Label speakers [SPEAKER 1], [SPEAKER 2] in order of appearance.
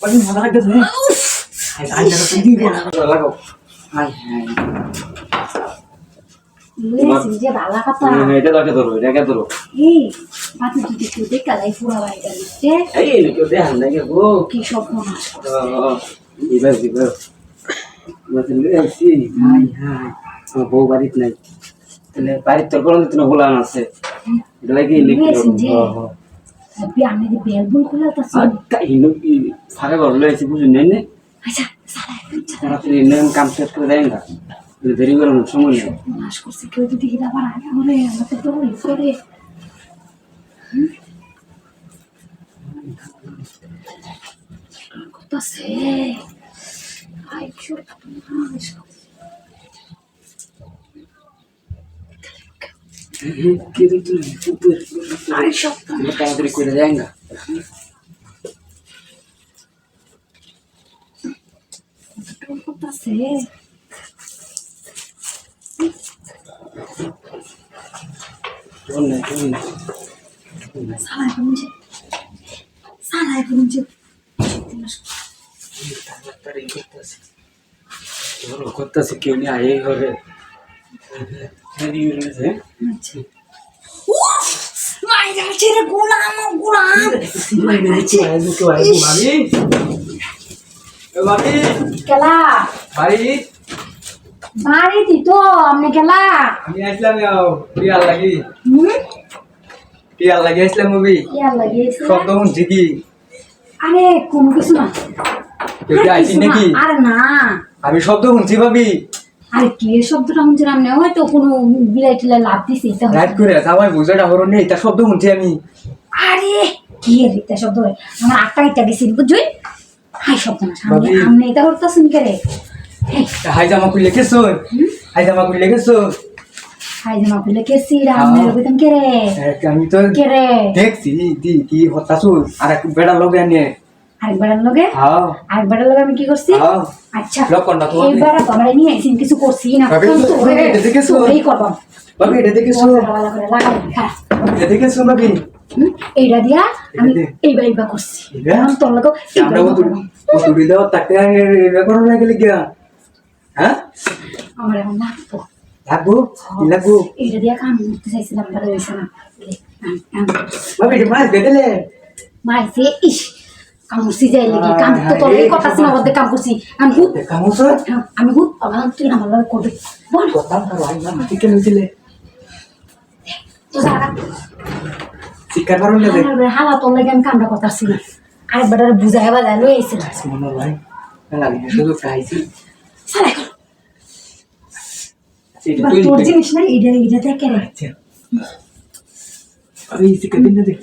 [SPEAKER 1] ওই মজা লাগতেছে হাই হাই না তো দিই লাগাও হাই হাই
[SPEAKER 2] লুইস যে বালা কথা
[SPEAKER 1] এটা লাগে ধরো
[SPEAKER 2] এই বাতি যদি কেউ দেখা লাই পুরা বাড়িটা দিচ্ছে
[SPEAKER 1] এই কেউ দেখান না কে গো
[SPEAKER 2] কি সব মনে
[SPEAKER 1] দিবার মানে আইছি হাই হাই আমার বউ বাড়িতে নাই তাহলে বাড়ির তোর কোনো দিন গোলাম আছে এটা লাগে
[SPEAKER 2] আমি যে বেলবুল খোলা তাছে
[SPEAKER 1] আচ্ছা ইনো কি ফারে বললে আইছি বুঝুন নাই না
[SPEAKER 2] আচ্ছা সালা
[SPEAKER 1] তারা তো ইনো কাম শেষ করে দেন না দেরি করে সময় নেই
[SPEAKER 2] মাস করছে কেউ যদি হিরা বার আগে হলে আমাকে তো করে করতেছে আই চুপ
[SPEAKER 1] কি দিতে উপর
[SPEAKER 2] আরে সব
[SPEAKER 1] তাড়াতাড়ি করে দেন না
[SPEAKER 2] করতেছে সালাই বুঝে
[SPEAKER 1] করতেছে কেউ নিয়ে আয়ে ঘরে
[SPEAKER 2] মাইরা ছেড়ে গোলাম কেলা বাড়ি তো আমি কেলা
[SPEAKER 3] আমি আসলাম পিয়ার লাগি আসলাম মুভি
[SPEAKER 2] ইয়ার লাগিয়েছে
[SPEAKER 3] শব্দ শুনছি কি
[SPEAKER 2] আরে কোন কিছু না
[SPEAKER 3] আইসি নাকি
[SPEAKER 2] আরে না
[SPEAKER 3] আমি শব্দ শুনছি ভাবি
[SPEAKER 2] আরে কি শব্দটা শুনছি না মনে হয়তো কোনো বিলাই টিলাই লাভ দিছে এটা
[SPEAKER 3] রাইট করে সবাই বুঝাটা হরো নেই তার শব্দ শুনছি আমি
[SPEAKER 2] আরে কি এটা শব্দ আমার আটটা ইটা দিছি বুঝছই হাই শব্দ না সামনে সামনে এটা করতেছেন কে রে
[SPEAKER 3] হাই জামা খুলে গেছো হাই জামা খুলে গেছো
[SPEAKER 2] হাই জামা খুলে কেসি রাম মেরে কইতাম কে রে
[SPEAKER 3] আমি তো
[SPEAKER 2] কে রে
[SPEAKER 3] দেখছি দি কি হতাছো আর এক বেড়া লগে আনে
[SPEAKER 2] আরেকবার লগে
[SPEAKER 3] হ্যাঁ
[SPEAKER 2] আরেকবার লগে আমি কি করছি
[SPEAKER 3] হ্যাঁ
[SPEAKER 2] আচ্ছা
[SPEAKER 3] লক্ষণটা তো
[SPEAKER 2] এইবার তোমরা নিয়ে আইছিন কিছু করছি না
[SPEAKER 3] ভাবি, এটা দেখেছো?
[SPEAKER 2] এই করব
[SPEAKER 3] ভাবি এটা দেখেছো
[SPEAKER 2] ভালো করে লাগাই হ্যাঁ
[SPEAKER 3] এটা দেখেছো ভাবি
[SPEAKER 2] এইটা দিয়া আমি
[SPEAKER 3] এটা দে।
[SPEAKER 2] এইবার করছি
[SPEAKER 3] এইবার?
[SPEAKER 2] এখন তোর লগে
[SPEAKER 3] আমরা ওতুরি দাও তাকে এবার করো না গেলে গিয়া হ্যাঁ
[SPEAKER 2] আমার এখন লাগবো
[SPEAKER 3] লাগবো কি লাগবো
[SPEAKER 2] এইটা দিয়া কাম করতে চাইছিলাম ভালো হয়েছে না
[SPEAKER 3] ভাবি এটা মাছ বেটেলে
[SPEAKER 2] মাইছে ইস কাম করছি যাই লাগি কাম তো তোর এই কথা ছিল বলতে কাম করছি আমি হুত
[SPEAKER 3] কামুসো
[SPEAKER 2] আমি হুত পালাম তুই আমার লগে করবি বল
[SPEAKER 3] কথা করো আই না ঠিক কেন দিলে
[SPEAKER 2] তো সারা
[SPEAKER 3] শিকার করো না দে
[SPEAKER 2] হালা তোর লাগে আমি কামটা করতেছি না আরেকবার বুঝাই বাজাই লই আইছিল
[SPEAKER 3] মনে ভাই লাগি শুধু খাইছি
[SPEAKER 2] সারা কর
[SPEAKER 3] এটা
[SPEAKER 2] বাট
[SPEAKER 3] তুই
[SPEAKER 2] তোর জিনিস না এটা দেখে রে
[SPEAKER 3] আচ্ছা আমি শিকার দিন না দে